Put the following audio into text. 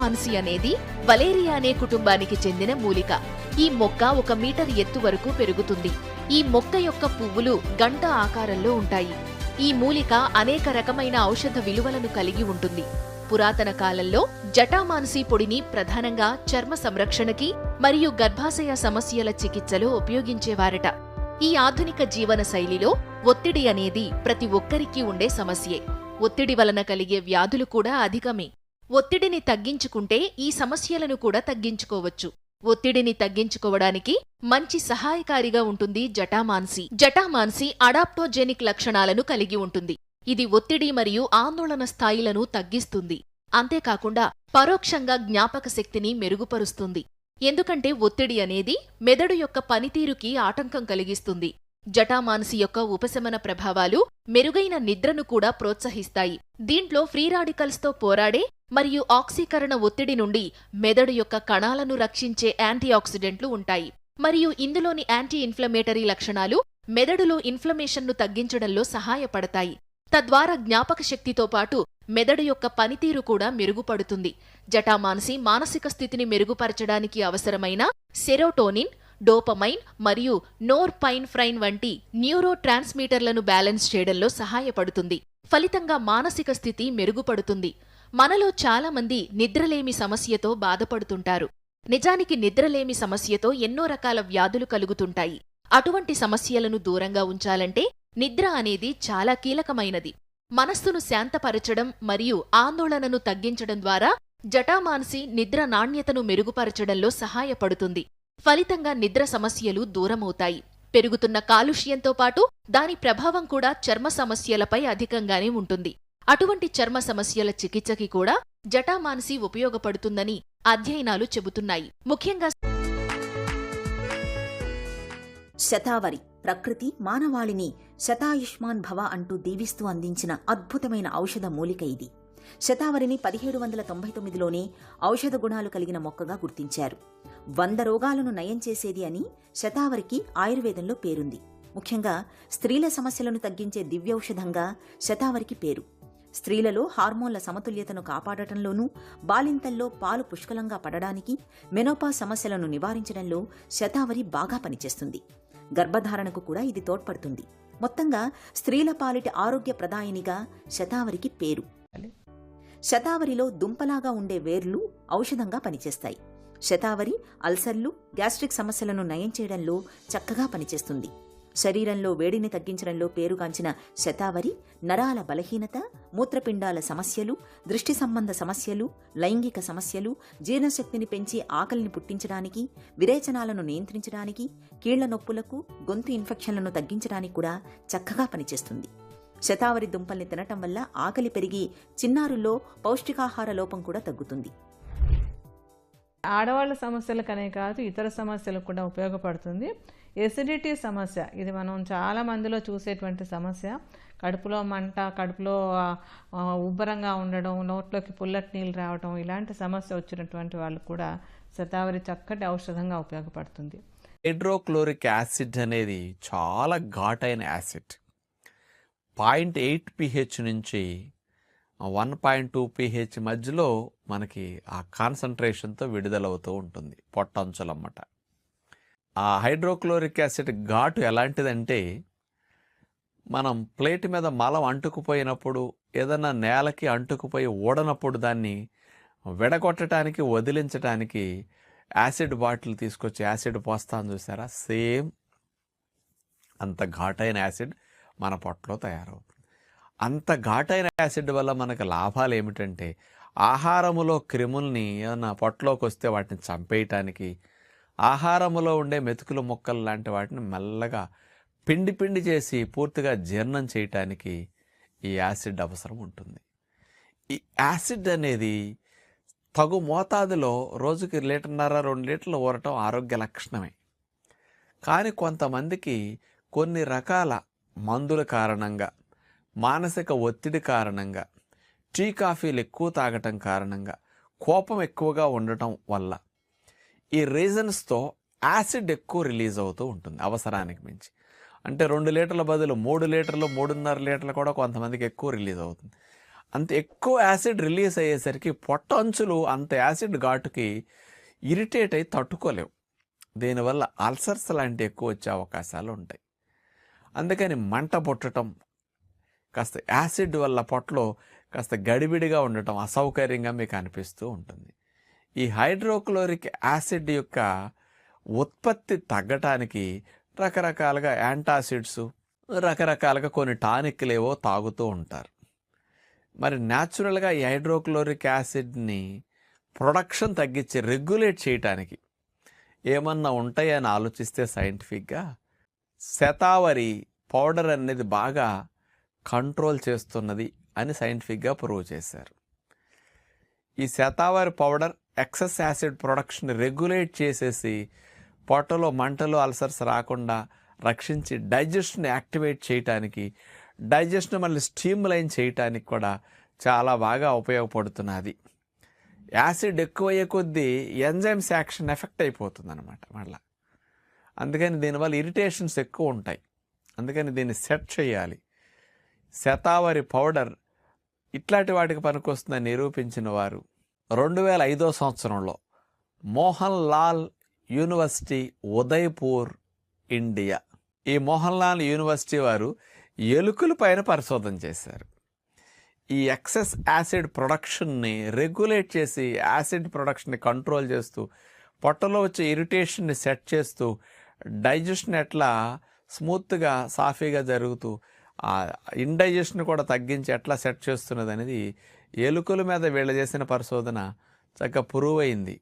జటామాన్సి అనేది వలేరియా అనే కుటుంబానికి చెందిన మూలిక. ఈ మొక్క 1 మీటర్ ఎత్తు వరకు పెరుగుతుంది. ఈ మొక్క యొక్క పువ్వులు గంట ఆకారంలో ఉంటాయి. ఈ మూలిక అనేక రకమైన ఔషధ విలువలను కలిగి ఉంటుంది. పురాతన కాలంలో జటామాన్సి పొడిని ప్రధానంగా చర్మ సంరక్షణకి మరియు గర్భాశయ సమస్యల చికిత్సలో ఉపయోగించేవారట. ఈ ఆధునిక జీవన శైలిలో ఒత్తిడి అనేది ప్రతి ఒక్కరికీ ఉండే సమస్యే. ఒత్తిడి వలన కలిగే వ్యాధులు కూడా అధికమే. ఒత్తిడిని తగ్గించుకుంటే ఈ సమస్యలను కూడా తగ్గించుకోవచ్చు. ఒత్తిడిని తగ్గించుకోవడానికి మంచి సహాయకారిగా ఉంటుంది జటామాన్సి. జటామాన్సి అడాప్టోజెనిక్ లక్షణాలను కలిగి ఉంటుంది. ఇది ఒత్తిడి మరియు ఆందోళన స్థాయిలను తగ్గిస్తుంది. అంతేకాకుండా పరోక్షంగా జ్ఞాపక శక్తిని మెరుగుపరుస్తుంది. ఎందుకంటే ఒత్తిడి అనేది మెదడు యొక్క పనితీరుకి ఆటంకం కలిగిస్తుంది. జటామాన్సి యొక్క ఉపశమన ప్రభావాలు మెరుగైన నిద్రను కూడా ప్రోత్సహిస్తాయి. దీంట్లో ఫ్రీ రాడికల్స్తో పోరాడే మరియు ఆక్సీకరణ ఒత్తిడి నుండి మెదడు యొక్క కణాలను రక్షించే యాంటీఆక్సిడెంట్లు ఉంటాయి. మరియు ఇందులోని యాంటీ ఇన్ఫ్లమేటరీ లక్షణాలు మెదడులో ఇన్ఫ్లమేషన్ను తగ్గించడంలో సహాయపడతాయి. తద్వారా జ్ఞాపక శక్తితో పాటు మెదడు యొక్క పనితీరు కూడా మెరుగుపడుతుంది. జటామాన్సి మానసిక స్థితిని మెరుగుపరచడానికి అవసరమైన సెరోటోనిన్, డోపమైన్ మరియు నోర్పైన్ఫ్రైన్ వంటి న్యూరో ట్రాన్స్మిటర్లను బ్యాలెన్స్ చేయడంలో సహాయపడుతుంది. ఫలితంగా మానసిక స్థితి మెరుగుపడుతుంది. మనలో చాలా మంది నిద్రలేమి సమస్యతో బాధపడుతుంటారు. నిజానికి నిద్రలేమి సమస్యతో ఎన్నో రకాల వ్యాధులు కలుగుతుంటాయి. అటువంటి సమస్యలను దూరంగా ఉంచాలంటే నిద్ర అనేది చాలా కీలకమైనది. మనస్సును శాంతపరచడం మరియు ఆందోళనను తగ్గించడం ద్వారా జటామాన్సి నిద్ర నాణ్యతను మెరుగుపరచడంలో సహాయపడుతుంది. ఫలితంగా నిద్ర సమస్యలు దూరమవుతాయి. పెరుగుతున్న కాలుష్యంతో పాటు దాని ప్రభావం కూడా చర్మ సమస్యలపై అధికంగానే ఉంటుంది. అటువంటి చర్మ సమస్యల చికిత్సకి కూడా జటామాన్సి ఉపయోగపడుతుందని అధ్యయనాలు చెబుతున్నాయి. ముఖ్యంగా శతావరి ప్రకృతి మానవాళిని శతాయుష్మాన్ భవ అంటూ దీవిస్తూ అందించిన అద్భుతమైన ఔషధ మూలిక ఇది. శతావరిని 1799లోనే ఔషధ గుణాలు కలిగిన మొక్కగా గుర్తించారు. 100 రోగాలను నయం చేసేది అని శతావరికి ఆయుర్వేదంలో పేరుంది. ముఖ్యంగా స్త్రీల సమస్యలను తగ్గించే దివ్యౌషధంగా శతావరికి పేరు. స్త్రీలలో హార్మోన్ల సమతుల్యతను కాపాడటంలోనూ, బాలింతల్లో పాలు పుష్కలంగా పడడానికి, మెనోపాజ్ సమస్యలను నివారించడంలో శతావరి బాగా పనిచేస్తుంది. గర్భధారణకు కూడా ఇది తోడ్పడుతుంది. మొత్తంగా స్త్రీల పాలిటి ఆరోగ్య ప్రదాయినిగా శతావరికి పేరు. శతావరిలో దుంపలాగా ఉండే వేర్లు ఔషధంగా పనిచేస్తాయి. శతావరి అల్సర్లు, గ్యాస్ట్రిక్ సమస్యలను నయం చేయడంలో చక్కగా పనిచేస్తుంది. శరీరంలో వేడిని తగ్గించడంలో పేరుగాంచిన శతావరి నరాల బలహీనత, మూత్రపిండాల సమస్యలు, దృష్టి సంబంధ సమస్యలు, లైంగిక సమస్యలు, జీర్ణశక్తిని పెంచి ఆకలిని పుట్టించడానికి, విరేచనాలను నియంత్రించడానికి, కీళ్ల నొప్పులకు, గొంతు ఇన్ఫెక్షన్లను తగ్గించడానికి కూడా చక్కగా పనిచేస్తుంది. శతావరి దుంపల్ని తినటం వల్ల ఆకలి పెరిగి చిన్నారుల్లో పౌష్టికాహార లోపం కూడా తగ్గుతుంది. ఆడవాళ్ళ సమస్యలకనే కాదు ఇతర సమస్యలకు కూడా ఉపయోగపడుతుంది. ఎసిడిటీ సమస్య ఇది మనం చాలా మందిలో చూసేటువంటి సమస్య. కడుపులో మంట, కడుపులో ఉబ్బరంగా ఉండడం, నోట్లోకి పుల్లటి నీళ్ళు రావడం, ఇలాంటి సమస్య వచ్చినటువంటి వాళ్ళు కూడా శతావరి చక్కటి ఔషధంగా ఉపయోగపడుతుంది. హైడ్రోక్లోరిక్ యాసిడ్ అనేది చాలా ఘాటైన యాసిడ్. 0.8 pH నుంచి 1.2 pH మధ్యలో మనకి ఆ కాన్సన్ట్రేషన్తో విడుదలవుతూ ఉంటుంది పొట్టంచులమ్మట. ఆ హైడ్రోక్లోరిక్ యాసిడ్ ఘాటు ఎలాంటిదంటే, మనం ప్లేట్ మీద మలం అంటుకుపోయినప్పుడు, ఏదన్నా నేలకి అంటుకుపోయి ఊడనప్పుడు దాన్ని విడగొట్టడానికి, వదిలించడానికి యాసిడ్ బాటిల్ తీసుకొచ్చి యాసిడ్ పోస్తాను చూసారా, సేమ్ అంత ఘాటైన యాసిడ్ మన పొట్టలో తయారవుతుంది. అంత ఘాటైన యాసిడ్ వల్ల మనకు లాభాలు ఏమిటంటే, ఆహారములో క్రిముల్ని ఏమన్నా పొట్టలోకి వస్తే వాటిని చంపేయటానికి, ఆహారములో ఉండే మెతుకులు మొక్కలు లాంటి వాటిని మెల్లగా పిండి పిండి చేసి పూర్తిగా జీర్ణం చేయటానికి ఈ యాసిడ్ అవసరం ఉంటుంది. ఈ యాసిడ్ అనేది తగు మోతాదులో రోజుకి 1.5-2 లీటర్లు ఊరటం ఆరోగ్య లక్షణమే. కానీ కొంతమందికి కొన్ని రకాల మందుల కారణంగా, మానసిక ఒత్తిడి కారణంగా, టీ కాఫీలు ఎక్కువ తాగటం కారణంగా, కోపం ఎక్కువగా ఉండటం వల్ల ఈ రీజన్స్తో యాసిడ్ ఎక్కువ రిలీజ్ అవుతూ ఉంటుంది అవసరానికి మించి. అంటే 2 లీటర్ల బదులు 3 లీటర్లు, 3.5 లీటర్లు కూడా కొంతమందికి ఎక్కువ రిలీజ్ అవుతుంది. అంత ఎక్కువ యాసిడ్ రిలీజ్ అయ్యేసరికి పొట్ట అంచులు అంత యాసిడ్ ఘాటుకి ఇరిటేట్ అయి తట్టుకోలేవు. దీనివల్ల అల్సర్స్ లాంటివి ఎక్కువ వచ్చే అవకాశాలు ఉంటాయి. అందుకని మంట పుట్టడం, కాస్త యాసిడ్ వల్ల పొట్టలో కాస్త గడిబిడిగా ఉండటం అసౌకర్యంగా మీకు అనిపిస్తూ ఉంటుంది. ఈ హైడ్రోక్లోరిక్ యాసిడ్ యొక్క ఉత్పత్తి తగ్గటానికి రకరకాలుగా యాంటాసిడ్స్, రకరకాలుగా కొన్ని టానిక్లేవో తాగుతూ ఉంటారు. మరి న్యాచురల్గా ఈ హైడ్రోక్లోరిక్ యాసిడ్ని ప్రొడక్షన్ తగ్గించి రెగ్యులేట్ చేయటానికి ఏమన్నా ఉంటాయని ఆలోచిస్తే సైంటిఫిక్గా శతావరి పౌడర్ అనేది బాగా కంట్రోల్ చేస్తున్నది అని సైంటిఫిక్గా ప్రూవ్ చేశారు. ఈ shatavari powder excess acid production regulate చేసేసి పొట్టలో మంటలు, అల్సర్స్ రాకుండా రక్షించి డైజెషన్ యాక్టివేట్ చేయటానికి, డైజెషన్ మళ్ళీ స్టీమ్లైన్ చేయటానికి కూడా చాలా బాగా ఉపయోగపడుతున్నది. యాసిడ్ ఎక్కువయ్యే కొద్దీ ఎంజైమ్స్ యాక్షన్ ఎఫెక్ట్ అయిపోతుంది అనమాట మళ్ళీ. అందుకని దీనివల్ల ఇరిటేషన్స్ ఎక్కువ ఉంటాయి. అందుకని దీన్ని సెట్ చేయాలి. శతావరి పౌడర్ ఇట్లాంటి వాటికి పనికొస్తుందని నిరూపించిన వారు 2005 సంవత్సరంలో మోహన్ లాల్ యూనివర్సిటీ, ఉదయ్పూర్, ఇండియా. ఈ మోహన్ లాల్ యూనివర్సిటీ వారు ఎలుకల పైన పరిశోధన చేశారు. ఈ ఎక్సెస్ యాసిడ్ ప్రొడక్షన్ని రెగ్యులేట్ చేసి యాసిడ్ ప్రొడక్షన్ని కంట్రోల్ చేస్తూ, పొట్టలో వచ్చే ఇరిటేషన్ని సెట్ చేస్తూ, డైజెషన్ ఎట్లా స్మూత్గా సాఫీగా జరుగుతూ ఆ ఇండైజెషన్ కూడా తగ్గించి ఎట్లా సెట్ చేస్తున్నది అనేది ఎలుకల మీద వీళ్ళు చేసిన పరిశోధన చక్కగా ప్రూవ్ అయింది.